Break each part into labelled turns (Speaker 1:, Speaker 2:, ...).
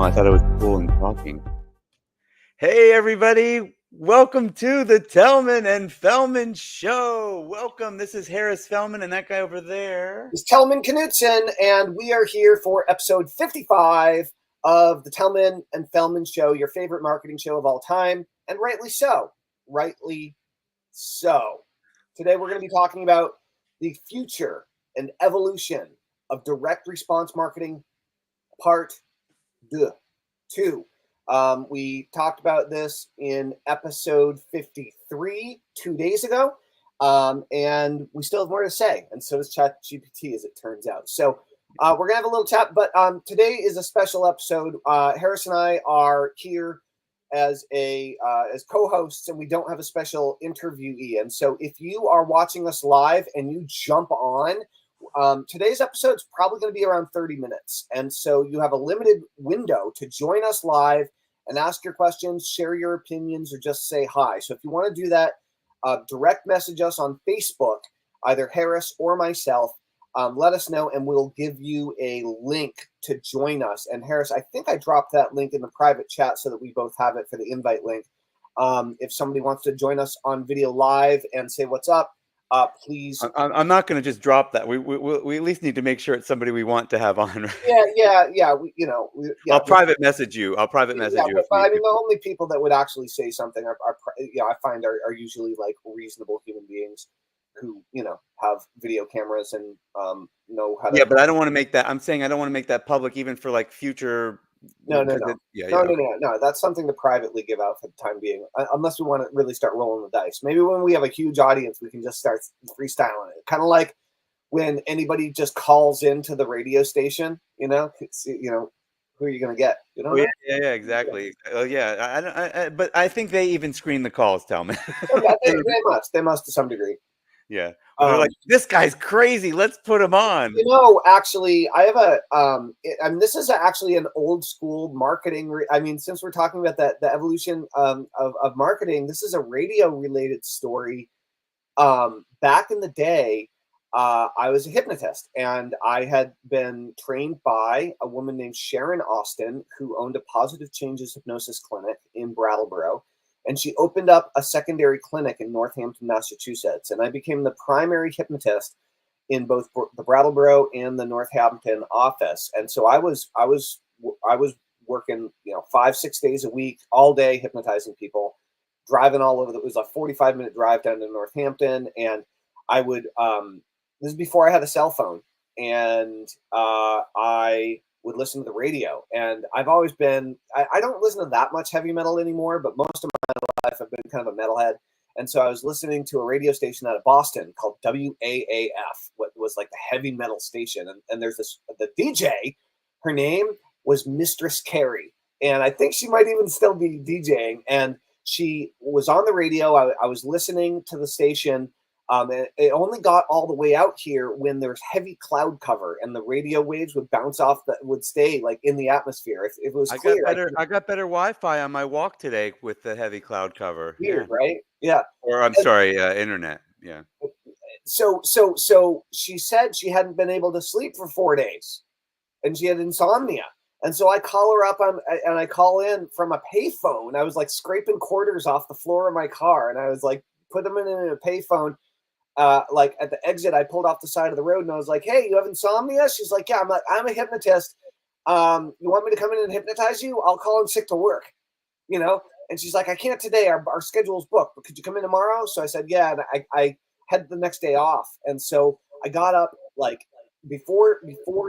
Speaker 1: Oh, I thought it was cool and talking. Hey, everybody. Welcome to the Tellman and Fellman Show. Welcome. This is Harris Fellman and that guy over there.
Speaker 2: It's Tellman Knutson, and we are here for episode 55 of the Tellman and Fellman Show, your favorite marketing show of all time, and rightly so. Rightly so. Today we're going to be talking about the future and evolution of direct response marketing, part 2. We talked about this in episode 53 2 days ago, and we still have more to say, and so does ChatGPT, as it turns out. So we're going to have a little chat, but today is a special episode. Harris and I are here as co-hosts, and we don't have a special interviewee. And so if you are watching us live and you jump on, today's episode is probably going to be around 30 minutes. And so you have a limited window to join us live and ask your questions, share your opinions, or just say hi. So if you want to do that, direct message us on Facebook, either Harris or myself. Let us know, and we'll give you a link to join us. And Harris, I think I dropped that link in the private chat so that we both have it for the invite link. If somebody wants to join us on video live and say what's up, please.
Speaker 1: I'm not going to just drop that. We at least need to make sure it's somebody we want to have on. Right?
Speaker 2: Yeah.
Speaker 1: I'll private message you. But I mean,
Speaker 2: the only people that would actually say something are I find are usually like reasonable human beings who have video cameras and know how to.
Speaker 1: Yeah, but I don't want to make that. I'm saying I don't want to make that public, even for like future.
Speaker 2: No. That's something to privately give out for the time being, unless we want to really start rolling the dice. Maybe when we have a huge audience, we can just start freestyling it. Kind of like when anybody just calls into the radio station. Who are you going to get?
Speaker 1: Yeah, exactly. But I think they even screen the calls. Tell me.
Speaker 2: They must to some degree.
Speaker 1: Yeah. They're like, this guy's crazy. Let's put him on.
Speaker 2: Actually, I have this is actually an old school marketing. Since we're talking about the evolution of marketing, this is a radio related story. Back in the day, I was a hypnotist, and I had been trained by a woman named Sharon Austin, who owned a Positive Changes Hypnosis Clinic in Brattleboro. And she opened up a secondary clinic in Northampton, Massachusetts. And I became the primary hypnotist in both the Brattleboro and the Northampton office. And so I was working, 5-6 days a week, all day, hypnotizing people, driving all over. It was a 45-minute drive down to Northampton. And I would, this is before I had a cell phone. And I would listen to the radio. And I've always been, I don't listen to that much heavy metal anymore, but most of my life I've been kind of a metalhead. And so I was listening to a radio station out of Boston called WAAF, what was like the heavy metal station. And there's the DJ, her name was Mistress Carrie. And I think she might even still be DJing. And she was on the radio. I was listening to the station. It only got all the way out here when there's heavy cloud cover and the radio waves would bounce off, would stay like in the atmosphere. If it was clear.
Speaker 1: I got better Wi-Fi on my walk today with the heavy cloud cover.
Speaker 2: Weird, right? Yeah.
Speaker 1: Or I'm sorry, internet. Yeah.
Speaker 2: So she said she hadn't been able to sleep for 4 days, and she had insomnia. And so I call her up and I call in from a payphone. I was like scraping quarters off the floor of my car, and I was like, put them in a payphone. Like at the exit, I pulled off the side of the road and I was like, "Hey, you have insomnia?" She's like, "Yeah." I'm a hypnotist. You want me to come in and hypnotize you? I'll call in sick to work, And she's like, "I can't today. Our schedule's booked, but could you come in tomorrow?" So I said, "Yeah." And I had the next day off, and so I got up like before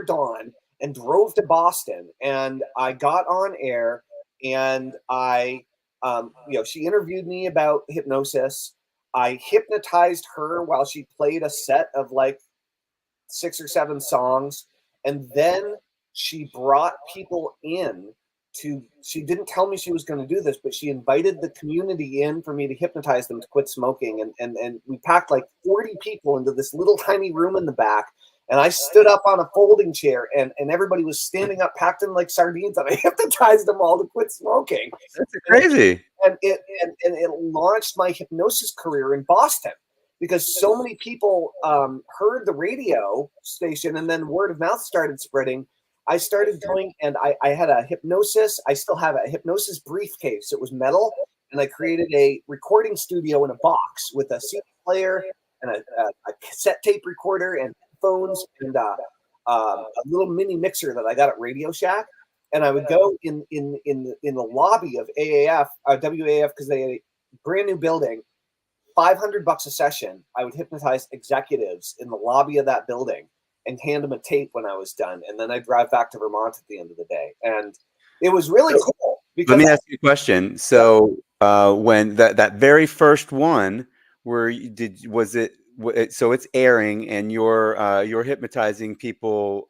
Speaker 2: dawn and drove to Boston, and I got on air, and she interviewed me about hypnosis. I hypnotized her while she played a set of like 6 or 7 songs. And then she brought people in she didn't tell me she was going to do this, but she invited the community in for me to hypnotize them to quit smoking. And we packed like 40 people into this little tiny room in the back. And I stood up on a folding chair, and everybody was standing up, packed in like sardines, and I hypnotized them all to quit smoking.
Speaker 1: That's crazy.
Speaker 2: And it launched my hypnosis career in Boston, because so many people heard the radio station, and then word of mouth started spreading. I started going, and I had a hypnosis. I still have a hypnosis briefcase. It was metal, and I created a recording studio in a box with a CD player and a cassette tape recorder and phones and a little mini mixer that I got at Radio Shack. And I would go in the lobby of AAF, WAF, because they had a brand new building, $500 a session. I would hypnotize executives in the lobby of that building and hand them a tape when I was done, and then I'd drive back to Vermont at the end of the day. And it was really cool because
Speaker 1: let me ask you a question. So when that very first one, so it's airing and you're hypnotizing people.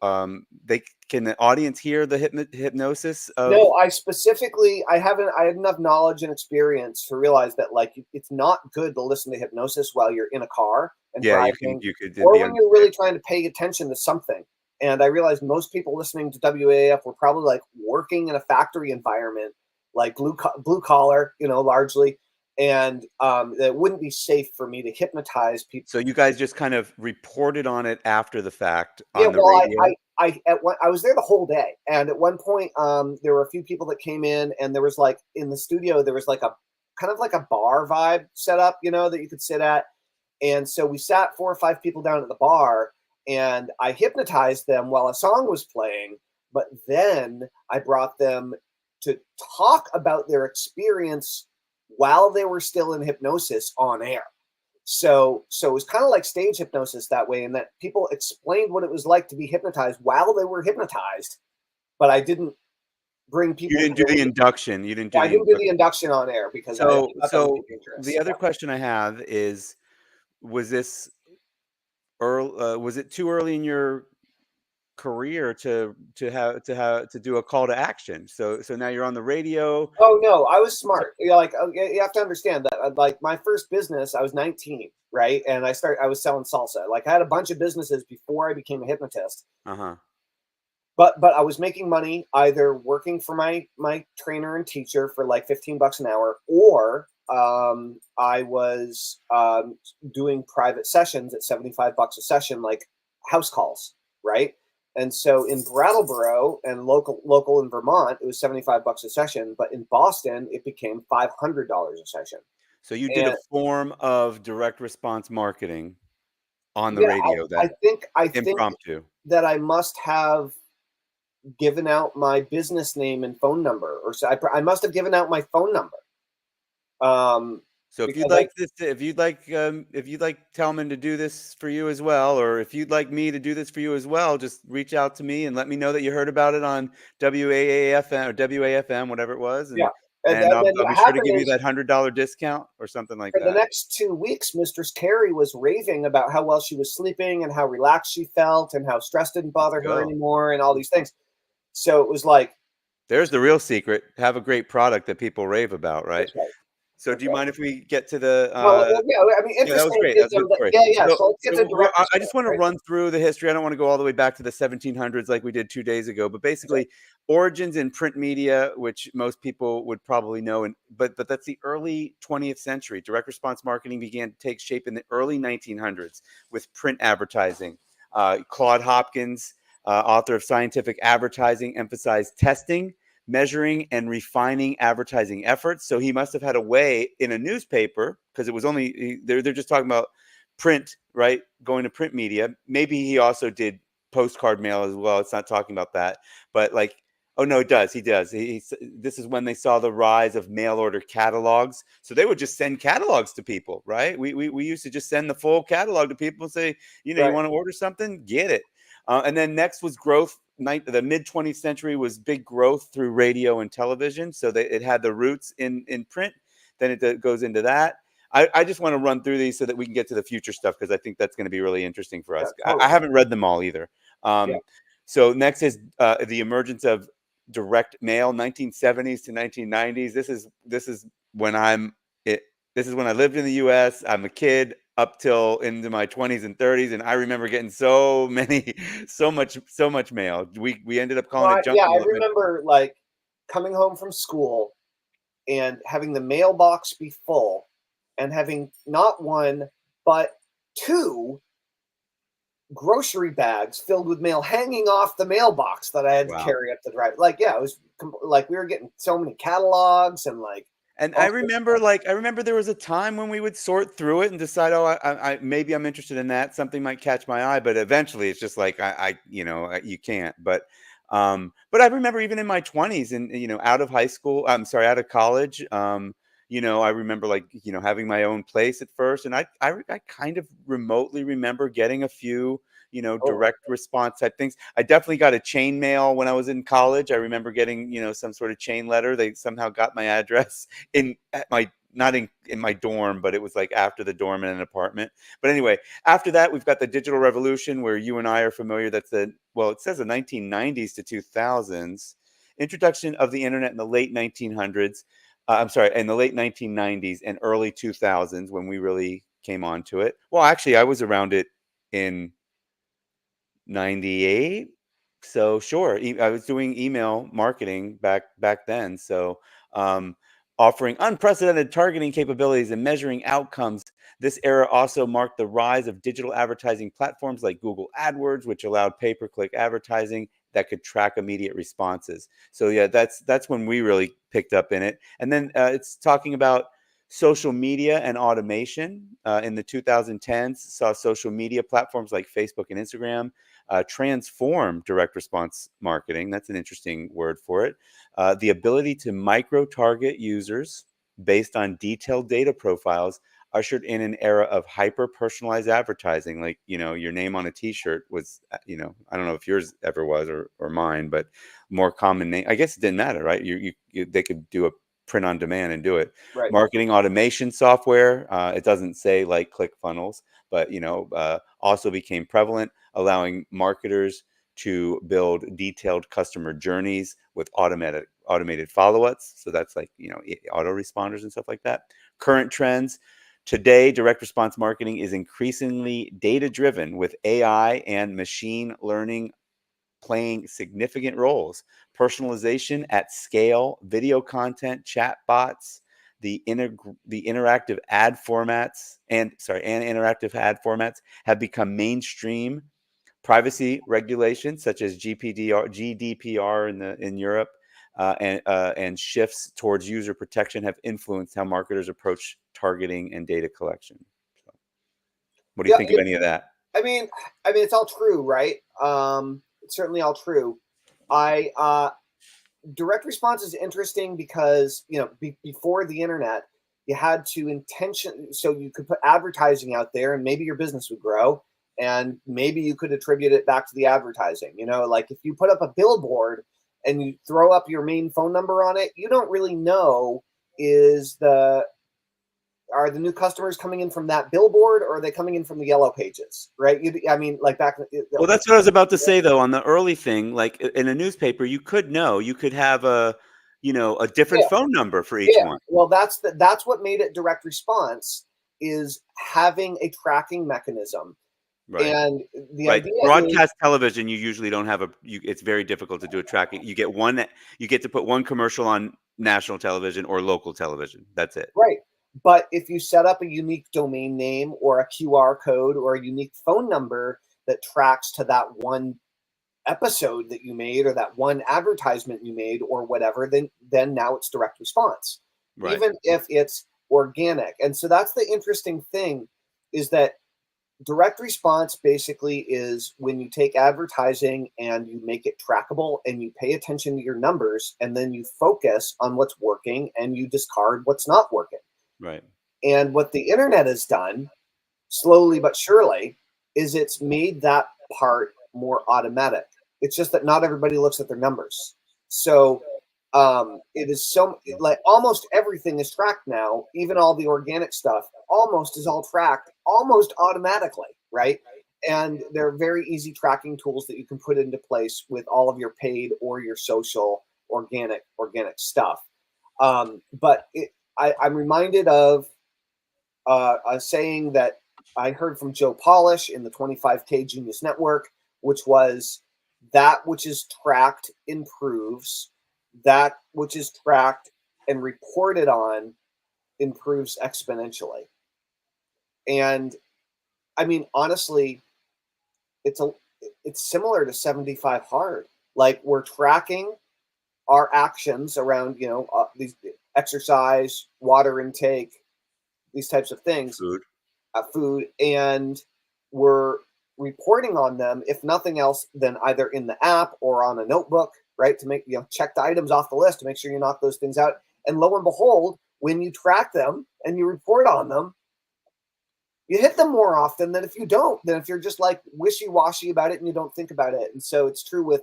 Speaker 1: Can the audience hear the hypnosis of?
Speaker 2: No, I had enough knowledge and experience to realize that like it's not good to listen to hypnosis while you're in a car and driving,
Speaker 1: you could
Speaker 2: or when you're really trying to pay attention to something. And I realized most people listening to WAF were probably like working in a factory environment, like blue collar, largely, and it wouldn't be safe for me to hypnotize people.
Speaker 1: So you guys just kind of reported on it after the fact
Speaker 2: Yeah,
Speaker 1: on the
Speaker 2: well,
Speaker 1: radio?
Speaker 2: I was there the whole day, and at one point, there were a few people that came in, and there was like in the studio, there was like a kind of like a bar vibe set up, that you could sit at, and so we sat 4 or 5 people down at the bar, and I hypnotized them while a song was playing, but then I brought them to talk about their experience while they were still in hypnosis on air. So it was kind of like stage hypnosis that way, in that people explained what it was like to be hypnotized while they were hypnotized, but I didn't bring people.
Speaker 1: You didn't do the induction. You didn't do.
Speaker 2: I didn't do the induction on air because I thought that would be dangerous.
Speaker 1: The other question I have is, was this early? Was it too early in your career to do a call to action? So now you're on the radio.
Speaker 2: Oh no, I was smart. You have to understand that. Like my first business, I was 19, right? And I was selling salsa. Like I had a bunch of businesses before I became a hypnotist.
Speaker 1: Uh-huh.
Speaker 2: But I was making money either working for my trainer and teacher for like $15 an hour, or I was doing private sessions at $75 a session, like house calls, right? And so in Brattleboro and local in Vermont, it was $75 a session, but in Boston, it became $500 a session.
Speaker 1: So you did a form of direct response marketing on the radio.
Speaker 2: I think
Speaker 1: impromptu.
Speaker 2: that I must have given out my business name and phone number, or so I must have given out my phone number.
Speaker 1: So if you'd like Tellman to do this for you as well, or if you'd like me to do this for you as well, just reach out to me and let me know that you heard about it on WAAFM or WAFM, whatever it was. And,
Speaker 2: yeah.
Speaker 1: And I'll be sure to give you that $100 discount or something like that.
Speaker 2: For the next 2 weeks, Mistress Carrie was raving about how well she was sleeping and how relaxed she felt and how stress didn't bother her anymore and all these things. So it was like,
Speaker 1: there's the real secret. Have a great product that people rave about, right?
Speaker 2: That's right.
Speaker 1: So do you mind if we get to the
Speaker 2: that
Speaker 1: was great. That was a good story.
Speaker 2: So let's get to direct.
Speaker 1: I just want to run through the history. I don't want to go all the way back to the 1700s like we did 2 days ago, but basically origins in print media, which most people would probably know, but that's the early 20th century. Direct response marketing began to take shape in the early 1900s with print advertising. Claude Hopkins, author of Scientific Advertising, emphasized testing, measuring, and refining advertising efforts. So he must have had a way in a newspaper, because it was only they're just talking about print, right? Going to print media. Maybe he also did postcard mail as well. It's not talking about that, but like, oh no, it does. He does. This is when they saw the rise of mail order catalogs. So they would just send catalogs to people, right? We used to just send the full catalog to people and say, you want to order something, get it. And then next was growth. The mid 20th century was big growth through radio and television. So it had the roots in print. Then it goes into that. I just want to run through these so that we can get to the future stuff, because I think that's going to be really interesting for us. Yeah, totally. I haven't read them all either. So next is the emergence of direct mail, 1970s to 1990s. This is when This is when I lived in the U.S. I'm a kid up till into my 20s and 30s, and I remember getting so much mail. We ended up calling it junk mail.
Speaker 2: I remember like coming home from school and having the mailbox be full and having not one but two grocery bags filled with mail hanging off the mailbox that I had to
Speaker 1: Wow.
Speaker 2: carry up the drive. Like, yeah, it was like we were getting so many catalogs and like
Speaker 1: And I
Speaker 2: all sorts of
Speaker 1: remember,
Speaker 2: stuff.
Speaker 1: like, I remember there was a time when we would sort through it and decide, oh, maybe I'm interested in that. Something might catch my eye, but eventually it's just like, you can't. But I remember even in my 20s and out of high school, I'm sorry, out of college, I remember like having my own place at first, and I kind of remotely remember getting a few
Speaker 2: Oh,
Speaker 1: direct response type things. I definitely got a chain mail when I was in college. I remember getting some sort of chain letter. They somehow got my address in at my not in my dorm, but it was like after the dorm in an apartment. But anyway, after that, we've got the digital revolution where you and I are familiar. That's it says the 1990s to 2000s. Introduction of the internet in the late 1900s. I'm sorry, in the late 1990s and early 2000s when we really came onto it. Well, actually, I was around it in 98. So sure, I was doing email marketing back then. So um, offering unprecedented targeting capabilities and measuring outcomes. This era also marked the rise of digital advertising platforms like Google AdWords, which allowed pay-per-click advertising that could track immediate responses. So yeah, that's when we really picked up in it. And then it's talking about social media and automation in the 2010s. Saw social media platforms like Facebook and Instagram transform direct response marketing. That's an interesting word for it. The ability to micro target users based on detailed data profiles ushered in an era of hyper personalized advertising. Like, your name on a t-shirt was, I don't know if yours ever was or mine, but more common name. I guess it didn't matter, right? They could do a print on demand and do it.
Speaker 2: right.
Speaker 1: Marketing automation software. It doesn't say like ClickFunnels, but also became prevalent, allowing marketers to build detailed customer journeys with automated follow-ups. So that's like, autoresponders and stuff like that. Current trends. Today, direct response marketing is increasingly data driven with AI and machine learning playing significant roles. Personalization at scale, video content, chat bots, the interactive ad formats and interactive ad formats have become mainstream. Privacy regulations such as GDPR in Europe and shifts towards user protection have influenced how marketers approach targeting and data collection. So, what do you
Speaker 2: Yeah,
Speaker 1: think of any of that?
Speaker 2: I mean, it's all true, right? It's certainly all true. I direct response is interesting because before the internet, you had to so you could put advertising out there, and maybe your business would grow, and maybe you could attribute it back to the advertising. Like if you put up a billboard and you throw up your main phone number on it, you don't really know is the are the new customers coming in from that billboard or are they coming in from the yellow pages, right? I mean, like back
Speaker 1: Well, that's what I was about to say, though. On the early thing, like in a newspaper, you could know, you could have a different
Speaker 2: yeah,
Speaker 1: phone number for each
Speaker 2: yeah.
Speaker 1: one.
Speaker 2: Well, that's what made it direct response, is having a tracking mechanism.
Speaker 1: Right.
Speaker 2: And the
Speaker 1: Right.
Speaker 2: idea is,
Speaker 1: Broadcast television, you usually don't have it's very difficult to do a tracking. You get to put one commercial on national television or local television. That's it.
Speaker 2: right. But if you set up a unique domain name or a QR code or a unique phone number that tracks to that one episode that you made or that one advertisement you made or whatever, then now it's direct response,
Speaker 1: Right.
Speaker 2: even if it's organic. And so that's the interesting thing, is that direct response basically is when you take advertising and you make it trackable and you pay attention to your numbers and then you focus on what's working and you discard what's not working.
Speaker 1: Right.
Speaker 2: And what the internet has done, slowly but surely, is it's made that part more automatic. It's just that not everybody looks at their numbers. So it is like almost everything is tracked now, even all the organic stuff almost is all tracked almost automatically, right? And there are very easy tracking tools that you can put into place with all of your paid or your social organic stuff. I'm reminded of a saying that I heard from Joe Polish in the 25K Genius Network, which was, that which is tracked improves, that which is tracked and reported on improves exponentially. And I mean, honestly, it's a it's similar to 75 hard. Like we're tracking our actions around, these exercise, water intake, these types of things,
Speaker 1: Food.
Speaker 2: food, and we're reporting on them, if nothing else, then either in the app or on a notebook, right? To make, check the items off the list to make sure you knock those things out. And lo and behold, when you track them and you report on them, you hit them more often than if you don't, than if you're just like wishy-washy about it and you don't think about it. And so it's true with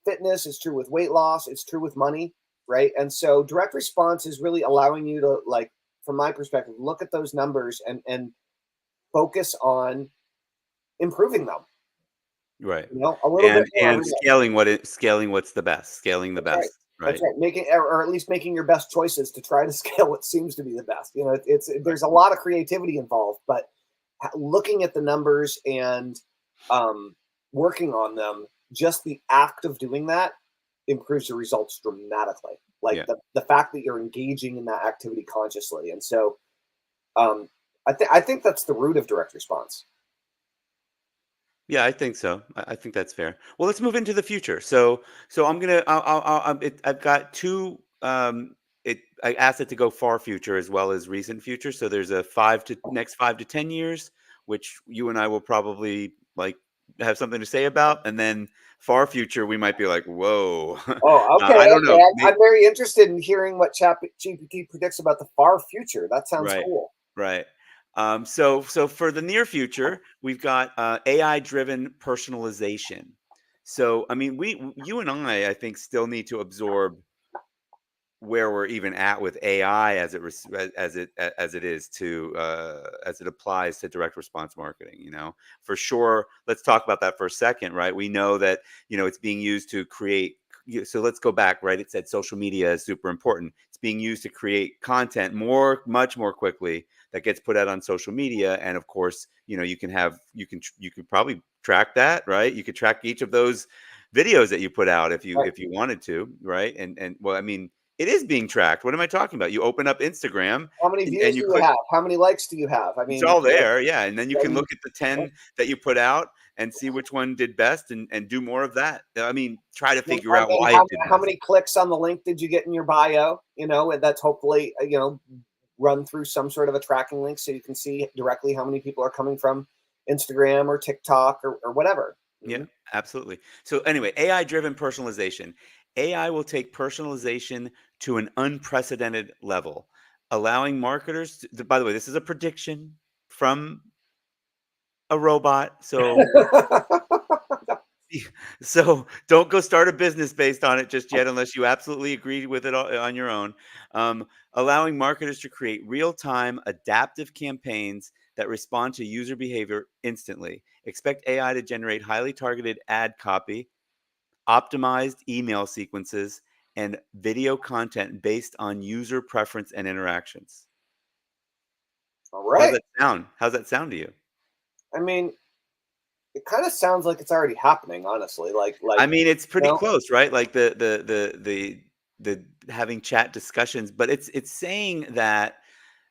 Speaker 2: fitness, it's true with weight loss, it's true with money, right? And so direct response is really allowing you to, like, from my perspective, look at those numbers and focus on improving them,
Speaker 1: Right.
Speaker 2: a little bit more
Speaker 1: And
Speaker 2: every day.
Speaker 1: scaling what's the best, scaling the
Speaker 2: That's right.
Speaker 1: best,
Speaker 2: That's
Speaker 1: right?
Speaker 2: right. Making, or at least making your best choices to try to scale what seems to be the best. It's
Speaker 1: Right.
Speaker 2: there's a lot of creativity involved, but looking at the numbers and um, working on them, just the act of doing that improves your results dramatically. Like
Speaker 1: Yeah.
Speaker 2: the fact that you're engaging in that activity consciously, and so um, I think that's the root of direct response.
Speaker 1: Yeah, I think so. I think that's fair. Well, let's move into the future. So I'm gonna. I've got two. I asked it to go far future as well as recent future. So there's a next 5 to 10 years, which you and I will probably like have something to say about, and then far future we might be like, whoa.
Speaker 2: Oh, okay,
Speaker 1: I don't
Speaker 2: okay.
Speaker 1: know.
Speaker 2: I'm very interested in hearing what GPT predicts about the far future. That sounds
Speaker 1: Right,
Speaker 2: cool.
Speaker 1: right. So for the near future, we've got AI-driven personalization. So I mean, you and I think, still need to absorb where we're even at with AI as it is to as it applies to direct response marketing. For sure. Let's talk about that for a second, right? We know that it's being used to create. So let's go back, right? It said social media is super important. It's being used to create content much more quickly that gets put out on social media, and of course, you can probably track that, right? You could track each of those videos that you put out
Speaker 2: Right.
Speaker 1: if you wanted to, right? And well, I mean, it is being tracked. What am I talking about? You open up Instagram
Speaker 2: How many
Speaker 1: and
Speaker 2: views
Speaker 1: you
Speaker 2: do you
Speaker 1: click,
Speaker 2: have? How many likes do you have? I
Speaker 1: it's
Speaker 2: mean,
Speaker 1: all there. Yeah. And then you can
Speaker 2: and
Speaker 1: look at the 10 that you put out and see which one did best, and do more of that. I mean, try to
Speaker 2: and
Speaker 1: figure out
Speaker 2: then
Speaker 1: why
Speaker 2: how
Speaker 1: it did
Speaker 2: how
Speaker 1: best.
Speaker 2: many clicks on the link did you get in your bio? And that's hopefully run through some sort of a tracking link so you can see directly how many people are coming from Instagram or TikTok or whatever.
Speaker 1: Yeah,
Speaker 2: Mhm.
Speaker 1: absolutely. So anyway, AI driven personalization. AI will take personalization to an unprecedented level, allowing marketers by the way, this is a prediction from a robot. So don't go start a business based on it just yet, unless you absolutely agree with it on your own. Um, Allowing marketers to create real time adaptive campaigns that respond to user behavior instantly. Expect AI to generate highly targeted ad copy, optimized email sequences, and video content based on user preference and interactions.
Speaker 2: All
Speaker 1: How's
Speaker 2: right.
Speaker 1: that sound? How's that sound to you?
Speaker 2: I mean, it kind of sounds like it's already happening, honestly.
Speaker 1: I mean, it's
Speaker 2: you
Speaker 1: pretty
Speaker 2: know,
Speaker 1: close, right? Like the having chat discussions, but it's saying that,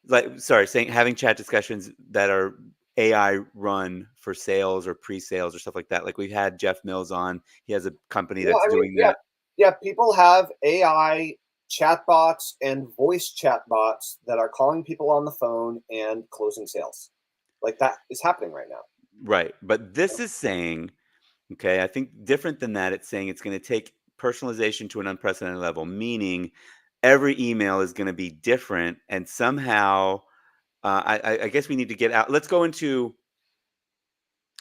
Speaker 1: like, sorry, saying having chat discussions that are AI run for sales or pre-sales or stuff like that. Like, we've had Jeff Mills on. He has a company
Speaker 2: yeah,
Speaker 1: that's
Speaker 2: I mean,
Speaker 1: doing
Speaker 2: yeah,
Speaker 1: that.
Speaker 2: yeah. People have AI chatbots and voice chatbots that are calling people on the phone and closing sales. Like that is happening right now.
Speaker 1: Right. But this is saying, okay, I think different than that, it's saying it's going to take personalization to an unprecedented level, meaning every email is going to be different, and somehow I guess we need to get out. Let's go into.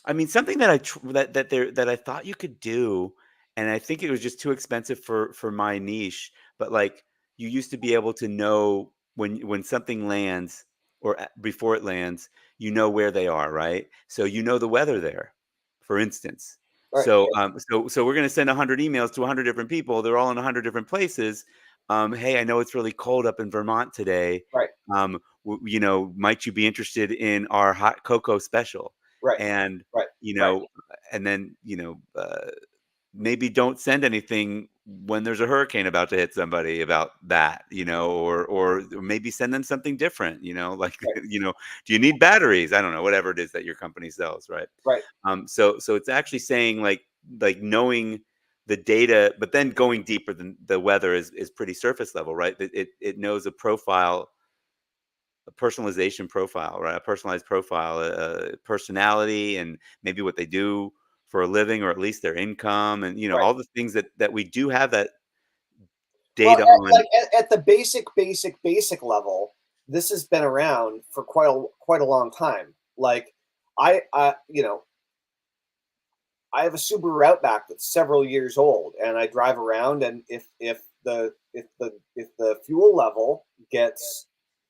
Speaker 1: I mean, something that I thought you could do, and I think it was just too expensive for my niche. But like, you used to be able to know when something lands, or before it lands, you know where they are, right? So you know the weather there, for instance.
Speaker 2: Right,
Speaker 1: So we're gonna send 100 emails to 100 different people. They're all in 100 different places. Hey, I know it's really cold up in Vermont today.
Speaker 2: right,
Speaker 1: Might you be interested in our hot cocoa special?
Speaker 2: right,
Speaker 1: And
Speaker 2: right,
Speaker 1: you
Speaker 2: right.
Speaker 1: know, and then maybe don't send anything when there's a hurricane about to hit somebody about that, or maybe send them something different, like,
Speaker 2: Right.
Speaker 1: do you need batteries? I don't know, whatever it is that your company sells, right?
Speaker 2: Right.
Speaker 1: So it's actually saying like knowing the data, but then going deeper than the weather is pretty surface level, right? It knows a profile, a personalization profile, right? A personalized profile, a personality, and maybe what they do for a living, or at least their income, and
Speaker 2: Right.
Speaker 1: all the things that we do have that
Speaker 2: Well,
Speaker 1: data on.
Speaker 2: at the basic level, this has been around for quite a long time. Like you know, I have a Subaru Outback that's several years old, and I drive around, and if the fuel level gets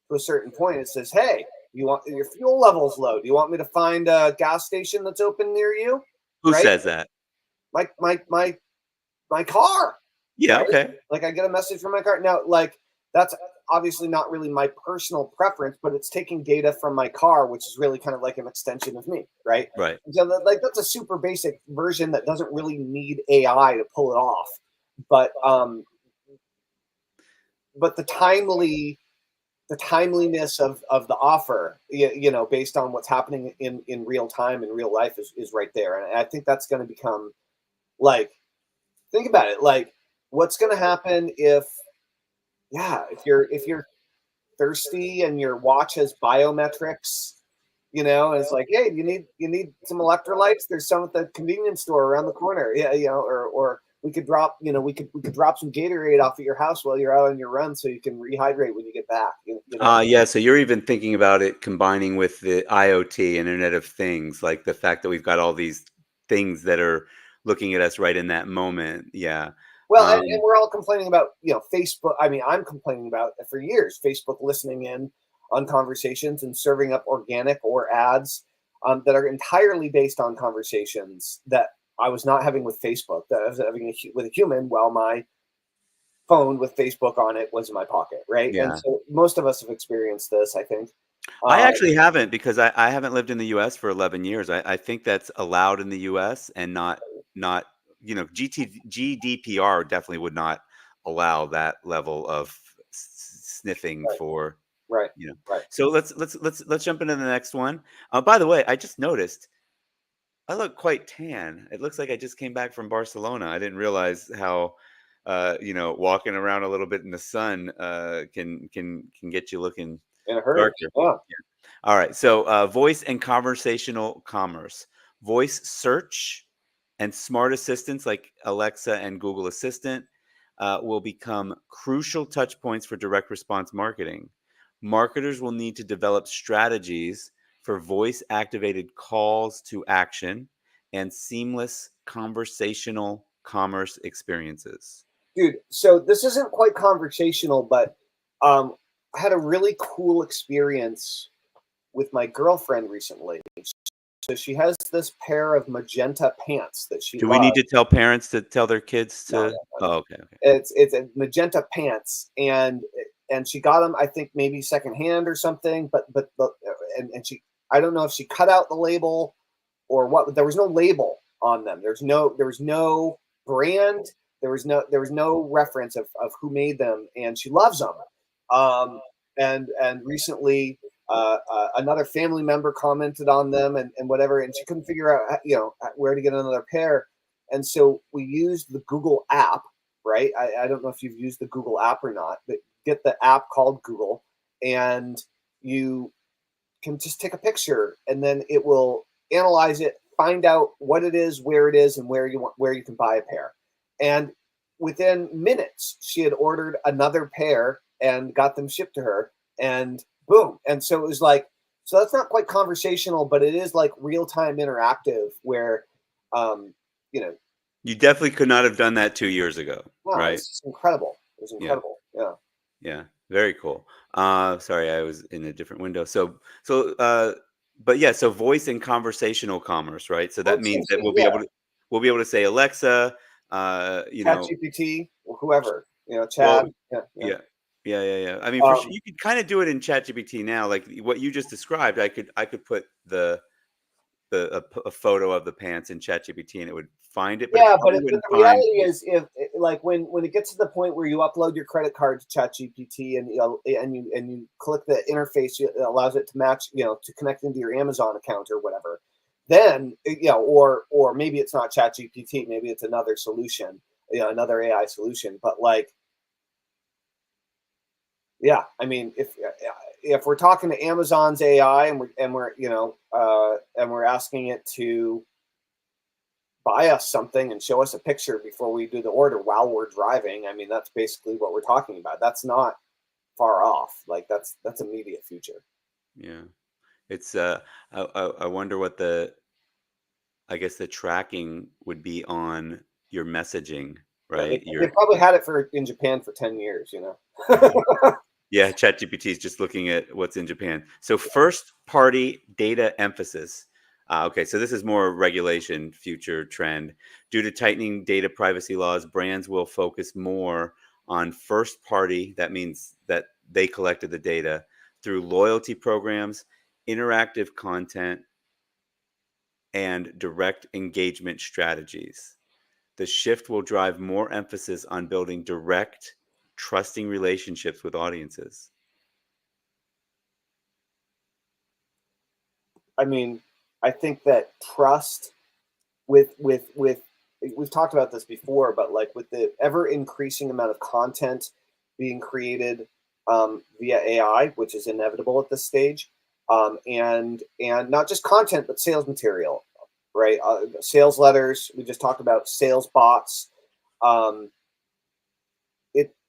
Speaker 2: to a certain point, it says, "Hey, you want your fuel level's low. Do you want me to find a gas station that's open near you?"
Speaker 1: Who
Speaker 2: Right?
Speaker 1: says that?
Speaker 2: My car,
Speaker 1: Yeah,
Speaker 2: right?
Speaker 1: okay.
Speaker 2: Like I get a message from my car. Now, like that's obviously not really my personal preference, but it's taking data from my car, which is really kind of like an extension of me, right?
Speaker 1: Right.
Speaker 2: So like that's a super basic version that doesn't really need AI to pull it off. But but the timeliness of the offer, based on what's happening in real time in real life is right there. And I think that's going to become like, think about it, like what's going to happen if, yeah, if you're thirsty and your watch has biometrics, and it's like, hey, you need some electrolytes, there's some at the convenience store around the corner. Yeah, or we could drop some Gatorade off at your house while you're out on your run so you can rehydrate when you get back.
Speaker 1: Yeah, so you're even thinking about it combining with the IoT, Internet of Things, like the fact that we've got all these things that are looking at us right in that moment. Yeah.
Speaker 2: Well, and
Speaker 1: Um,
Speaker 2: we're all complaining about, Facebook. I mean, I'm complaining about it for years. Facebook listening in on conversations and serving up organic or ads that are entirely based on conversations that I was not having with Facebook, that I was having with a human, while my phone with Facebook on it was in my pocket, right? And
Speaker 1: yeah.
Speaker 2: so most of us have experienced this, I think.
Speaker 1: I
Speaker 2: Um,
Speaker 1: actually haven't, because I haven't lived in the US for 11 years. I think that's allowed in the US, and not, GDPR definitely would not allow that level of sniffing
Speaker 2: right,
Speaker 1: for,
Speaker 2: right,
Speaker 1: you know.
Speaker 2: right.
Speaker 1: So let's jump into the next one. By the way, I just noticed I look quite tan. It looks like I just came back from Barcelona. I didn't realize how, walking around a little bit in the sun can get you looking
Speaker 2: In a hurry.
Speaker 1: darker.
Speaker 2: Yeah.
Speaker 1: All right. So, voice and conversational commerce, voice search, and smart assistants like Alexa and Google Assistant will become crucial touch points for direct response marketing. Marketers will need to develop strategies for voice activated calls to action and seamless conversational commerce experiences.
Speaker 2: Dude, so this isn't quite conversational, but I had a really cool experience with my girlfriend recently. So she has this pair of magenta pants that she
Speaker 1: Do we need
Speaker 2: loves.
Speaker 1: to tell parents to tell their kids
Speaker 2: No, no,
Speaker 1: to?
Speaker 2: no, no.
Speaker 1: Oh, okay. Okay.
Speaker 2: It's a magenta pants, and she got them, I think maybe secondhand or something. And she, I don't know if she cut out the label or what. But there was no label on them. There was no brand. There was no reference of who made them, and she loves them. Um, and recently, another family member commented on them and whatever, and she couldn't figure out where to get another pair, and so we used the Google app. Right? I don't know if you've used the Google app or not, but get the app called Google, and you can just take a picture, and then it will analyze it, find out what it is, and where you can buy a pair. And within minutes, she had ordered another pair and got them shipped to her, and boom. And so it was like, so that's not quite conversational, but it is like real time interactive where, um, you know,
Speaker 1: You definitely could not have done that 2 years ago,
Speaker 2: wow,
Speaker 1: right?
Speaker 2: it's just incredible. It was
Speaker 1: Yeah,
Speaker 2: incredible. Yeah.
Speaker 1: yeah, very cool. Sorry, I was in a different window. But yeah, so voice and conversational commerce, right? So
Speaker 2: Well,
Speaker 1: that
Speaker 2: it
Speaker 1: means
Speaker 2: seems,
Speaker 1: that
Speaker 2: yeah,
Speaker 1: we'll be able to say, Alexa,
Speaker 2: Chat GPT or whoever,
Speaker 1: well,
Speaker 2: Chad. Yeah. Yeah.
Speaker 1: yeah, yeah. I mean, for sure,
Speaker 2: Um,
Speaker 1: you could kind of do it in ChatGPT now, like what you just described. I could put a photo of the pants in ChatGPT and it would find it, but it
Speaker 2: Yeah, but
Speaker 1: probably
Speaker 2: but
Speaker 1: wouldn't
Speaker 2: the
Speaker 1: find.
Speaker 2: reality is, if like when it gets to the point where you upload your credit card to ChatGPT and you click the interface that allows it to match, to connect into your Amazon account or whatever, then or maybe it's not ChatGPT, maybe it's another solution, another AI solution. But like, yeah, I mean, if we're talking to Amazon's AI and we're asking it to buy us something and show us a picture before we do the order while we're driving, I mean, that's basically what we're talking about. That's not far off. Like that's immediate future.
Speaker 1: Yeah. It's I wonder what I guess the tracking would be on your messaging,
Speaker 2: Yeah,
Speaker 1: right?
Speaker 2: they probably had it in Japan for 10 years,
Speaker 1: Yeah, ChatGPT is just looking at what's in Japan. So first party data emphasis. Okay, so this is more regulation future trend. Due to tightening data privacy laws, brands will focus more on first party. That means that they collected the data through loyalty programs, interactive content, and direct engagement strategies. The shift will drive more emphasis on building direct, trusting relationships with audiences.
Speaker 2: I mean, I think that trust with we've talked about this before, but like with the ever increasing amount of content being created via AI, which is inevitable at this stage, and not just content but sales material, right? Sales letters. We just talked about sales bots. Um,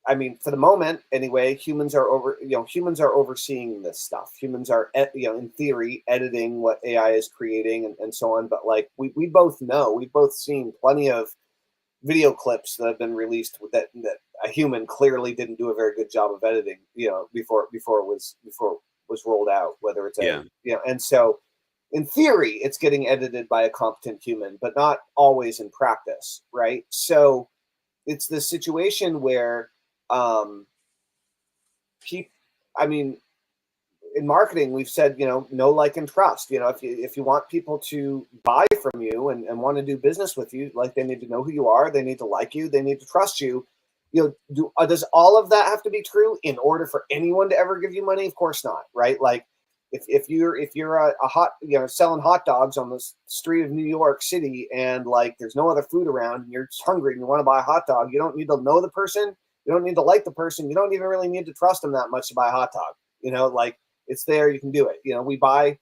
Speaker 2: I mean, for the moment anyway, humans are overseeing this stuff. Humans are in theory editing what AI is creating and so on. But like we both know, we've both seen plenty of video clips that have been released with that a human clearly didn't do a very good job of editing, before it was rolled out, whether it's
Speaker 1: Yeah.
Speaker 2: and so in theory it's getting edited by a competent human, but not always in practice, right? So it's the situation where um keep I mean, in marketing we've said, know, like, and trust. If you want people to buy from you and want to do business with you, like, they need to know who you are, they need to like you, they need to trust you. Does all of that have to be true in order for anyone to ever give you money? Of course not, right? Like, if you're a hot, selling hot dogs on the street of New York City, and like there's no other food around and you're just hungry and you want to buy a hot dog, you don't need to know the person, you don't need to like the person, you don't even really need to trust them that much to buy a hot dog. Like, it's there, you can do it. We buy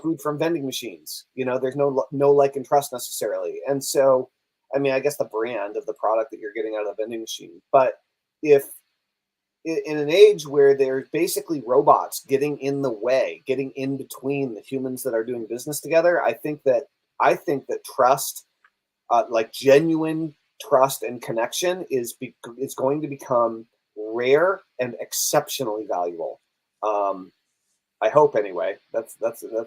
Speaker 2: food from vending machines. There's no like and trust necessarily. And so, I mean, I guess the brand of the product that you're getting out of the vending machine. But if in an age where there's basically robots getting in the way, getting in between the humans that are doing business together, I think that trust, like genuine trust and connection, is going to become rare and exceptionally valuable. Um, I hope anyway. That's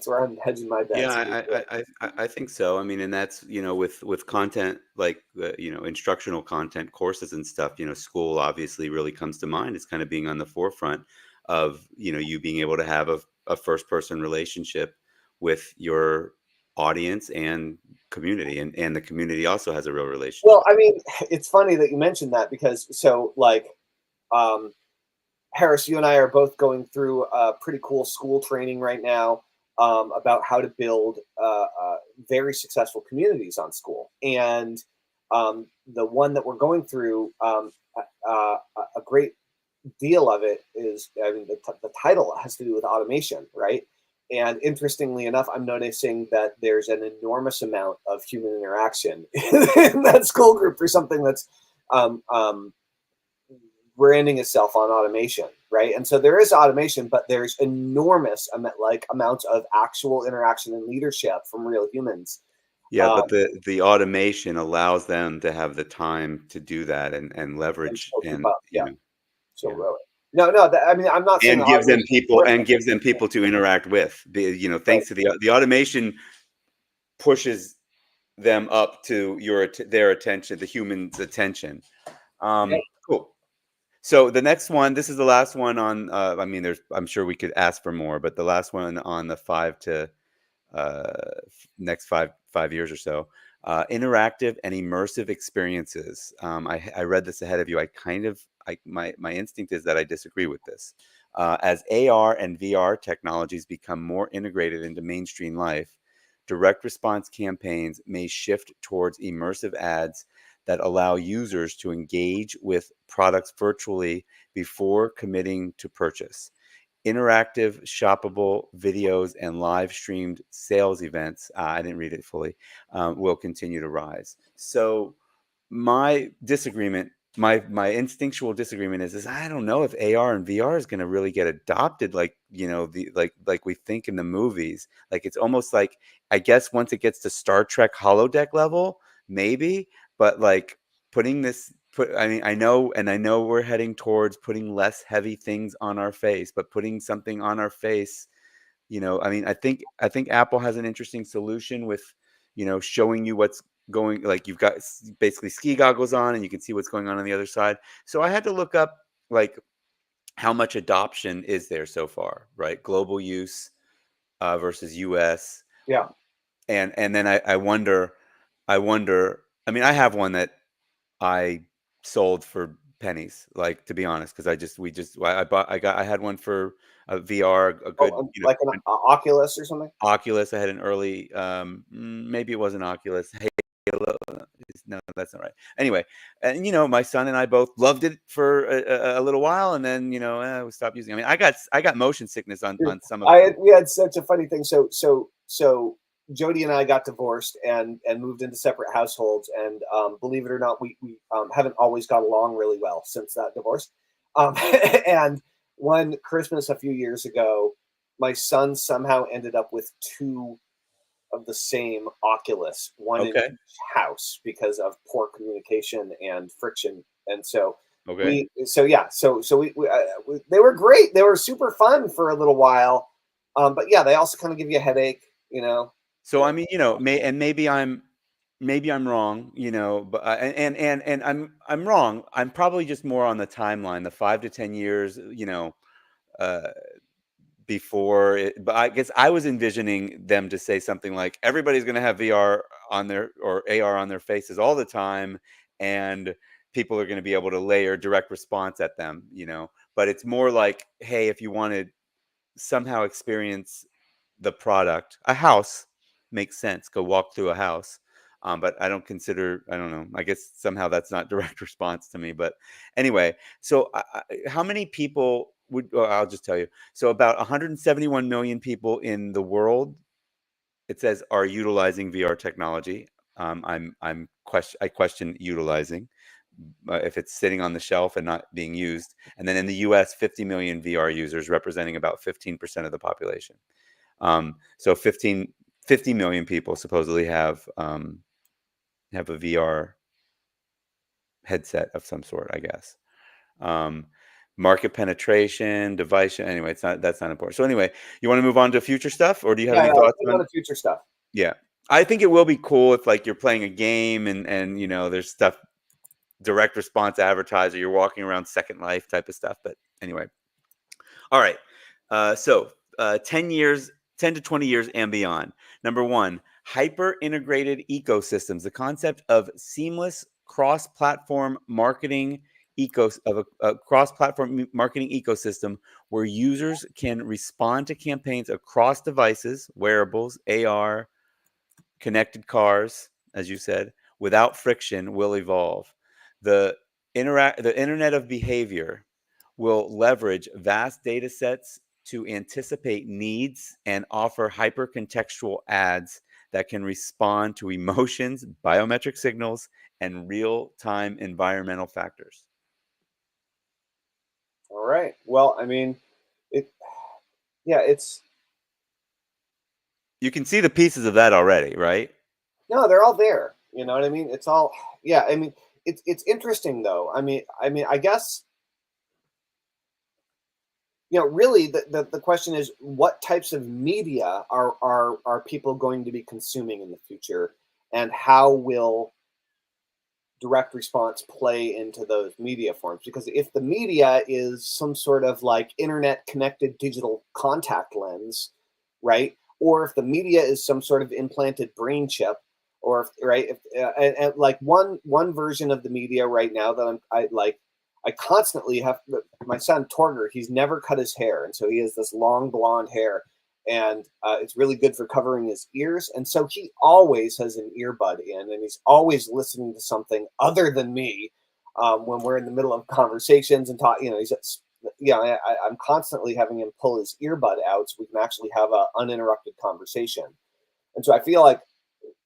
Speaker 2: where I'm hedging my
Speaker 1: Yeah,
Speaker 2: bets.
Speaker 1: I think so. I mean, and that's, with content like instructional content, courses and stuff. School obviously really comes to mind as kind of being on the forefront of you being able to have a first person relationship with your audience and community, and the community also has a real
Speaker 2: Well,
Speaker 1: relationship.
Speaker 2: I mean, it's funny that you mentioned that, because so like, um, Harris, you and I are both going through a pretty cool school training right now, about how to build very successful communities on school. And the one that we're going through, a great deal of it is, I mean, the title has to do with automation, right? And interestingly enough, I'm noticing that there's an enormous amount of human interaction in that school group for something that's um, um, branding itself on automation, right? And so there is automation, but there's enormous amounts of actual interaction and leadership from real humans.
Speaker 1: Yeah,
Speaker 2: Um,
Speaker 1: but the automation allows them to have the time to do that and
Speaker 2: and
Speaker 1: leverage
Speaker 2: still keep
Speaker 1: and
Speaker 2: up, yeah. So
Speaker 1: yeah.
Speaker 2: really, no. I mean, I'm not saying
Speaker 1: And gives them
Speaker 2: automation is
Speaker 1: people
Speaker 2: horrific.
Speaker 1: to interact with.
Speaker 2: Right.
Speaker 1: Thanks to the automation pushes them up to their attention, the human's attention.
Speaker 2: Yeah.
Speaker 1: Cool. So the next one, this is the last one on. I mean, I'm sure we could ask for more, but the last one on the 5 to next five years or so. Interactive and immersive experiences. I read this ahead of you. My instinct is that I disagree with this. As AR and VR technologies become more integrated into mainstream life, direct response campaigns may shift towards immersive ads that allow users to engage with products virtually before committing to purchase. Interactive, shoppable videos and live streamed sales events, I didn't read it fully, will continue to rise. So my disagreement, my instinctual disagreement is I don't know if AR and VR is going to really get adopted like, the like we think in the movies. Like it's almost like, I guess once it gets to Star Trek holodeck level, maybe, but like I mean, I know we're heading towards putting less heavy things on our face, but putting something on our face, I mean, I think Apple has an interesting solution with, showing you what's going, like you've got basically ski goggles on and you can see what's going on the other side. So I had to look up like how much adoption is there so far, right? Global use versus US.
Speaker 2: Yeah.
Speaker 1: And then I wonder, I mean, I have one that I sold for pennies, like to be honest, because I had one for a VR, a
Speaker 2: Oh,
Speaker 1: good,
Speaker 2: like an Oculus or something.
Speaker 1: Oculus. I had an early, maybe it was an Oculus. Halo. No, that's not right. Anyway, and my son and I both loved it for a little while, and then we stopped using it. I mean, I got motion sickness on some of them.
Speaker 2: We had such a funny thing. So Jody and I got divorced and moved into separate households, and believe it or not, we haven't always got along really well since that divorce. Um, and one Christmas a few years ago, my son somehow ended up with two of the same Oculus, one in
Speaker 1: Okay.
Speaker 2: each house because of poor communication and friction. And so
Speaker 1: Okay.
Speaker 2: they were great. They were super fun for a little while. But yeah, they also kind of give you a headache, you know.
Speaker 1: So I mean, maybe I'm wrong, but and I'm wrong. I'm probably just more on the timeline, the 5 to 10 years, uh, before it. But I guess I was envisioning them to say something like everybody's going to have VR on their or AR on their faces all the time, and people are going to be able to layer direct response at them, But it's more like, hey, if you wanted somehow experience the product. A house makes sense. Go walk through a house. But I don't know. I guess somehow that's not direct response to me. But anyway, so how many people I'll just tell you. So about 171 million people in the world, it says, are utilizing VR technology. I question utilizing if it's sitting on the shelf and not being used. And then in the US, 50 million VR users, representing about 15% of the population. So 50 million people supposedly have a VR headset of some sort, I guess. Um, Market penetration, device. Anyway, that's not important. So anyway, you want to move on to future stuff, or do you have
Speaker 2: Yeah,
Speaker 1: any
Speaker 2: yeah. Let's
Speaker 1: thoughts
Speaker 2: move on
Speaker 1: on?
Speaker 2: to future stuff.
Speaker 1: Yeah, I think it will be cool if like you're playing a game and there's stuff, direct response advertiser, you're walking around Second Life type of stuff. But anyway, all right. So 10 years, 10 to 20 years and beyond. Number one, hyper integrated ecosystems. The concept of seamless cross-platform marketing cross-platform marketing ecosystem where users can respond to campaigns across devices, wearables, AR, connected cars, as you said, without friction will evolve. The the internet of behavior will leverage vast data sets to anticipate needs and offer hyper-contextual ads that can respond to emotions, biometric signals, and real-time environmental factors.
Speaker 2: All right. Well, I mean, it. Yeah, it's
Speaker 1: You can see the pieces of that already, right?
Speaker 2: no, they're all there. You know what I mean? It's all. Yeah, I mean, it's interesting though. I guess really the question is what types of media are people going to be consuming in the future, and how will direct response play into those media forms? Because if the media is some sort of like internet connected digital contact lens, right, or if the media is some sort of implanted brain chip, or if, right, if, and like one version of the media right now that I constantly have my son Torger. He's never cut his hair, and so he has this long blonde hair, and it's really good for covering his ears. And so he always has an earbud in, and he's always listening to something other than me when we're in the middle of conversations and talk. You know, I'm constantly having him pull his earbud out so we can actually have an uninterrupted conversation. And so I feel like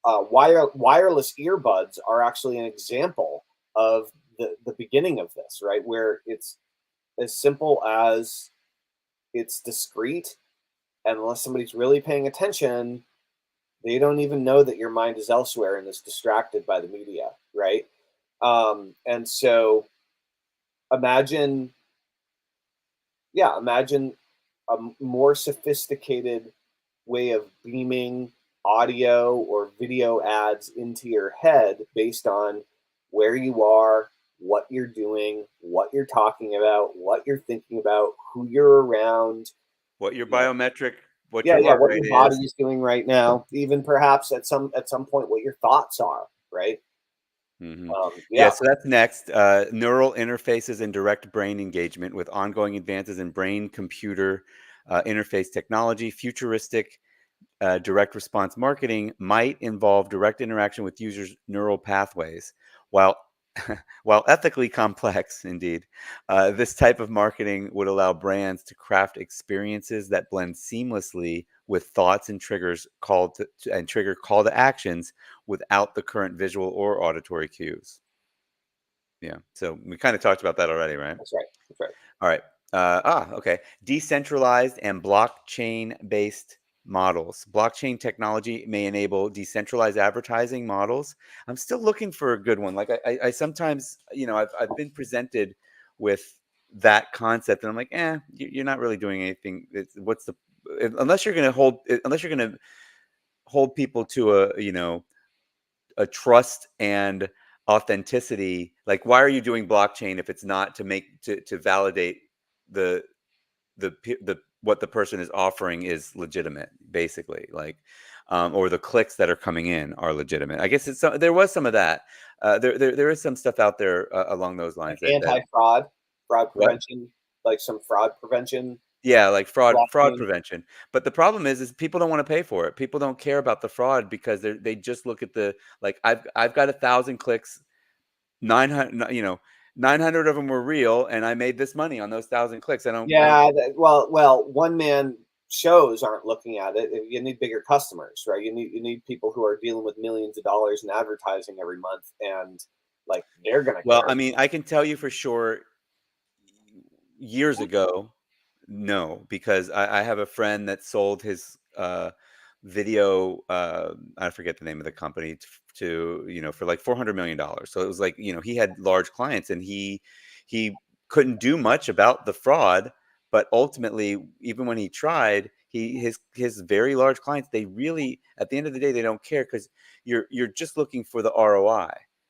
Speaker 2: wireless earbuds are actually an example of the beginning of this, right? Where it's as simple as it's discreet, and unless somebody's really paying attention, they don't even know that your mind is elsewhere and is distracted by the media, right? And so imagine, imagine a more sophisticated way of beaming audio or video ads into your head based on where you are, what you're doing, what you're talking about, what you're thinking about, who you're around,
Speaker 1: What your
Speaker 2: you know,
Speaker 1: biometric, what your heart
Speaker 2: what
Speaker 1: rate
Speaker 2: your body
Speaker 1: is.
Speaker 2: is doing right now, even perhaps at some point what your thoughts are, right?
Speaker 1: Hmm. Yeah,
Speaker 2: Yeah,
Speaker 1: so that's next. Neural interfaces and direct brain engagement with ongoing advances in brain computer interface technology. Futuristic direct response marketing might involve direct interaction with users' neural pathways. While while ethically complex, indeed, this type of marketing would allow brands to craft experiences that blend seamlessly with thoughts and triggers and trigger call to actions without the current visual or auditory cues. Yeah, so we kind of talked about that already, right?
Speaker 2: that's right. That's right.
Speaker 1: All right. Okay. Decentralized and blockchain-based models. Blockchain technology may enable decentralized advertising models. I'm still looking for a good one. Like I sometimes, I've been presented with that concept, and I'm like, you're not really doing anything. What's the unless you're going to hold people to a trust and authenticity. Like, why are you doing blockchain if it's not to validate the the what the person is offering is legitimate, basically, like, or the clicks that are coming in are legitimate. I guess there was some of that. There is some stuff out there along those
Speaker 2: Like
Speaker 1: lines that
Speaker 2: anti-fraud, fraud
Speaker 1: what.
Speaker 2: prevention, like some fraud prevention
Speaker 1: Yeah, like fraud
Speaker 2: blockchain.
Speaker 1: prevention. But the problem is people don't want to pay for it. People don't care about the fraud because they just look at the, like, I've got 1,000 clicks, 900, 900 of them were real, and I made this money on those 1,000 clicks. I don't
Speaker 2: Yeah, well, one man shows aren't looking at it. You need bigger customers, right? You need people who are dealing with millions of dollars in advertising every month, and like they're gonna
Speaker 1: Well,
Speaker 2: care.
Speaker 1: I mean, I can tell you for sure, years ago, no, because I have a friend that sold his video. I forget the name of the company to for like $400 million. So it was like, he had large clients, and he couldn't do much about the fraud. But ultimately, even when he tried, his very large clients, they really, at the end of the day, they don't care, because you're just looking for the ROI.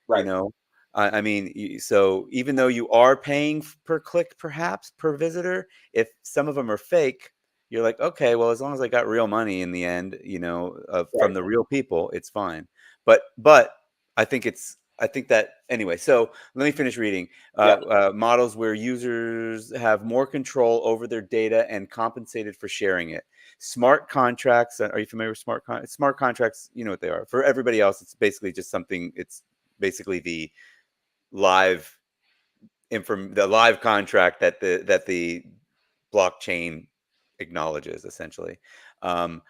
Speaker 1: You
Speaker 2: Right,
Speaker 1: know, I mean, so even though you are paying per click, perhaps per visitor, if some of them are fake, you're like, okay, well, as long as I got real money in the end,
Speaker 2: right.
Speaker 1: from the real people, it's fine. But I think that anyway. So let me finish reading.
Speaker 2: Yeah.
Speaker 1: Models where users have more control over their data and compensated for sharing it. Smart contracts. Are you familiar with smart contracts? You know what they are. For everybody else, it's basically just something. It's basically live the live contract that the blockchain acknowledges, essentially. um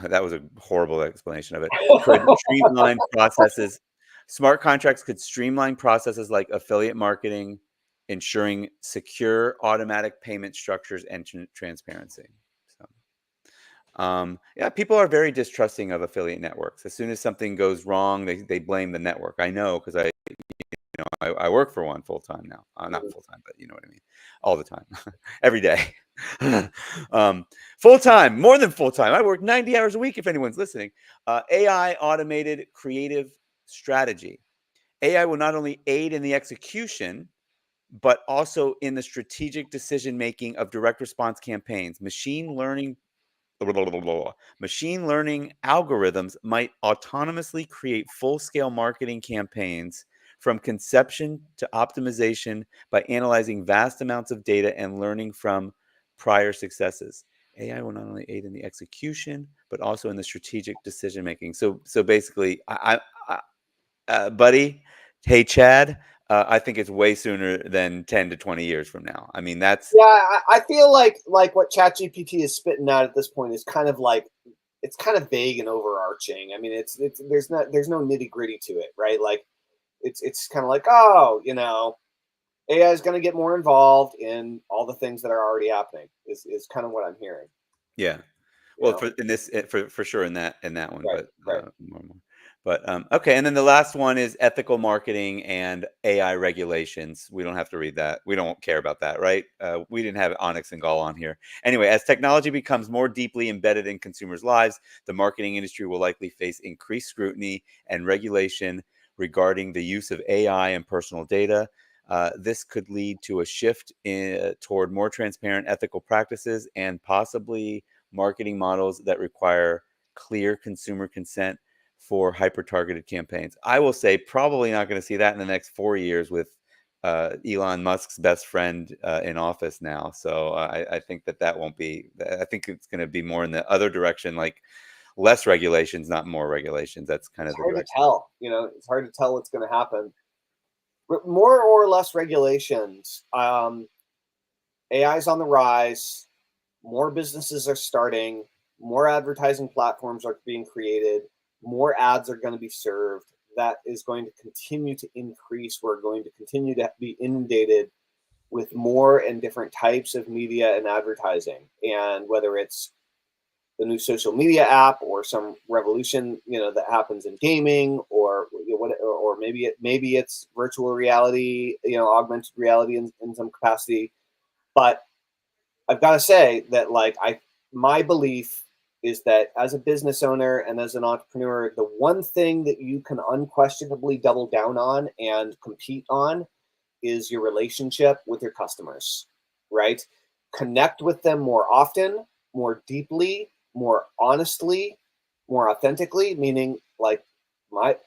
Speaker 1: that was a horrible explanation of it. Could streamline processes. Smart contracts could streamline processes like affiliate marketing, ensuring secure automatic payment structures and transparency. So yeah, people are very distrusting of affiliate networks. As soon as something goes wrong, they blame the network. I know, because I work for one full time now. Not full time, but you know what I mean. All the time, every day. Full time, more than full time. I work 90 hours a week. If anyone's listening, AI automated creative strategy. AI will not only aid in the execution, but also in the strategic decision making of direct response campaigns. Machine learning Machine learning algorithms might autonomously create full-scale marketing campaigns from conception to optimization by analyzing vast amounts of data and learning from prior successes. AI will not only aid in the execution, but also in the strategic decision making. So basically, buddy, hey Chad, I think it's way sooner than 10 to 20 years from now. I mean, that's
Speaker 2: Yeah, I feel like what ChatGPT is spitting out at this point is kind of like it's kind of vague and overarching. I mean, it's there's no nitty gritty to it, right? Like it's kind of like, oh, AI is going to get more involved in all the things that are already happening. Is kind of what I'm hearing.
Speaker 1: yeah.
Speaker 2: You
Speaker 1: Well,
Speaker 2: know,
Speaker 1: for in this for sure in that one,
Speaker 2: right,
Speaker 1: but
Speaker 2: right.
Speaker 1: more and more. But okay, and then the last one is ethical marketing and AI regulations. We don't have to read that. We don't care about that, right? We didn't have Onyx and Gall on here. Anyway, as technology becomes more deeply embedded in consumers' lives, the marketing industry will likely face increased scrutiny and regulation regarding the use of AI and personal data. This could lead to a shift toward more transparent ethical practices and possibly marketing models that require clear consumer consent for hyper targeted campaigns. I will say probably not going to see that in the next 4 years with Elon Musk's best friend in office now. So I think that won't be. I think it's going to be more in the other direction, like less regulations, not more regulations. That's kind
Speaker 2: It's
Speaker 1: of the
Speaker 2: hard to
Speaker 1: direction.
Speaker 2: tell. It's hard to tell what's going to happen. But more or less regulations. AI is on the rise. More businesses are starting. More advertising platforms are being created. More ads are going to be served. That is going to continue to increase. We're going to continue to be inundated with more and different types of media and advertising. And whether it's the new social media app or some revolution, that happens in gaming, or or maybe it's virtual reality, augmented reality in some capacity. But I've got to say that my belief is that as a business owner and as an entrepreneur, the one thing that you can unquestionably double down on and compete on is your relationship with your customers, right? Connect with them more often, more deeply, more honestly, more authentically, meaning like my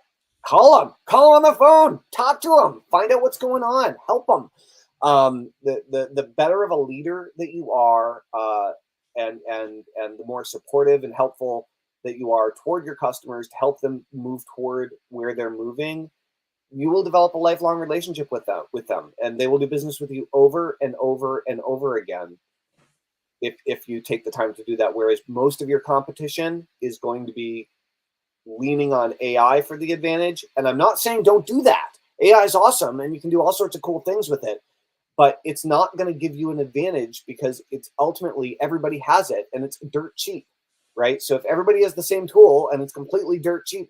Speaker 2: call them on the phone, talk to them, find out what's going on, help them. The better of a leader that you are, and the more supportive and helpful that you are toward your customers to help them move toward where they're moving, you will develop a lifelong relationship with them, and they will do business with you over and over and over again if you take the time to do that. Whereas most of your competition is going to be leaning on AI for the advantage. And I'm not saying don't do that. AI is awesome and you can do all sorts of cool things with it, but it's not going to give you an advantage because it's ultimately everybody has it and it's dirt cheap, right? So if everybody has the same tool and it's completely dirt cheap,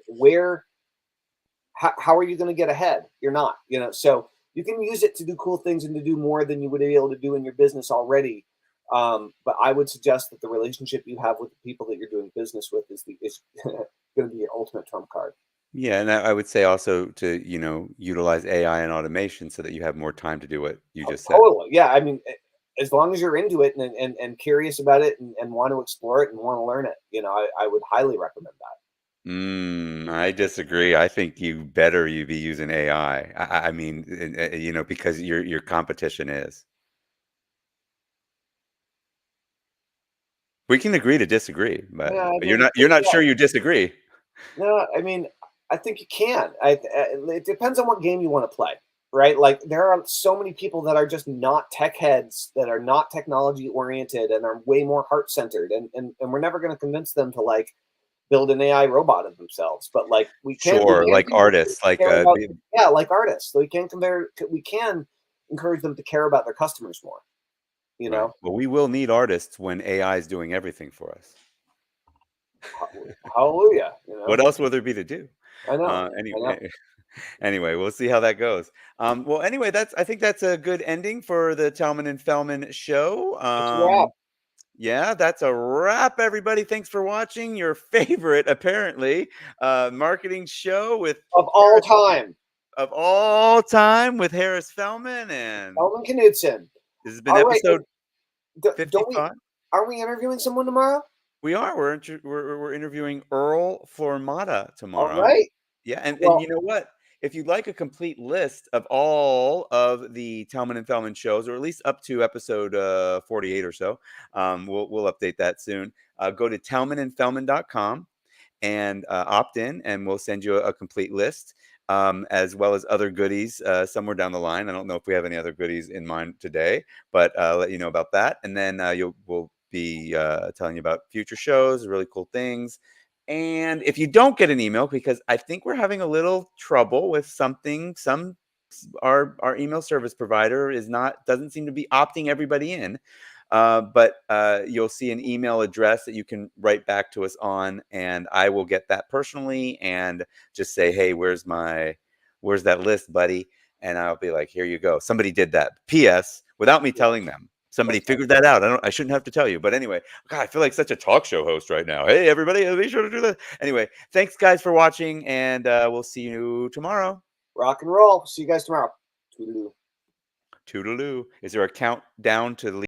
Speaker 2: how are you going to get ahead? You're not, so you can use it to do cool things and to do more than you would be able to do in your business already. But I would suggest that the relationship you have with the people that you're doing business with is going to be your ultimate trump card.
Speaker 1: Yeah, and I would say also to utilize AI and automation so that you have more time to do what you
Speaker 2: Oh,
Speaker 1: just said.
Speaker 2: totally. Yeah. I mean, as long as you're into it and curious about it and want to explore it and want to learn it, I would highly recommend that.
Speaker 1: I disagree. I think you be using AI. I mean, because your competition is. We can agree to disagree, but
Speaker 2: Yeah. I
Speaker 1: you're
Speaker 2: mean,
Speaker 1: not
Speaker 2: yeah,
Speaker 1: sure you disagree.
Speaker 2: no, I mean, I think you can. It depends on what game you want to play, right? Like there are so many people that are just not tech heads, that are not technology oriented, and are way more heart centered, and we're never going to convince them to build an AI robot of themselves. But like we
Speaker 1: Sure,
Speaker 2: can
Speaker 1: like
Speaker 2: convince them
Speaker 1: artists,
Speaker 2: to
Speaker 1: like
Speaker 2: care about, yeah, like artists. So we can encourage them to care about their customers more. You
Speaker 1: right.
Speaker 2: know,
Speaker 1: Well, we will need artists when AI is doing everything for us.
Speaker 2: hallelujah.
Speaker 1: What else will there be to do?
Speaker 2: I know, I know.
Speaker 1: Anyway, anyway, we'll see how that goes. Well, anyway, I think that's a good ending for the Tellman and Fellman show.
Speaker 2: It's a wrap
Speaker 1: Yeah, that's a wrap, everybody. Thanks for watching your favorite, apparently, marketing show with
Speaker 2: of all
Speaker 1: Harris
Speaker 2: time.
Speaker 1: of all time with Harris Fellman, and
Speaker 2: Calvin Knudsen.
Speaker 1: this has been
Speaker 2: All right,
Speaker 1: episode
Speaker 2: don't we?
Speaker 1: 55.
Speaker 2: Are we interviewing someone tomorrow?
Speaker 1: We are. We're interviewing Earl Formata
Speaker 2: All
Speaker 1: tomorrow.
Speaker 2: right.
Speaker 1: Yeah, and
Speaker 2: Well,
Speaker 1: you know what? If you'd like a complete list of all of the Tellman and Fellman shows, or at least up to episode 48 or so, we'll update that soon. Go to tellmanandfellman.com and opt in, and we'll send you a complete list, as well as other goodies somewhere down the line. I don't know if we have any other goodies in mind today, but I'll let you know about that. And then we'll be telling you about future shows, really cool things. And if you don't get an email, because I think we're having a little trouble with something, our email service provider doesn't seem to be opting everybody in. But you'll see an email address that you can write back to us on, and I will get that personally and just say, hey, where's that list, buddy? And I'll be like, here you go. Somebody did that. P.S. Without me
Speaker 2: yeah,
Speaker 1: telling them. Somebody
Speaker 2: okay.
Speaker 1: figured that out. I shouldn't have to tell you. But anyway, God, I feel like such a talk show host right now. Hey, everybody, be sure to do that. Anyway, thanks, guys, for watching, and we'll see you tomorrow.
Speaker 2: Rock and roll. See you guys tomorrow. Toodaloo.
Speaker 1: Toodaloo. Is there a countdown to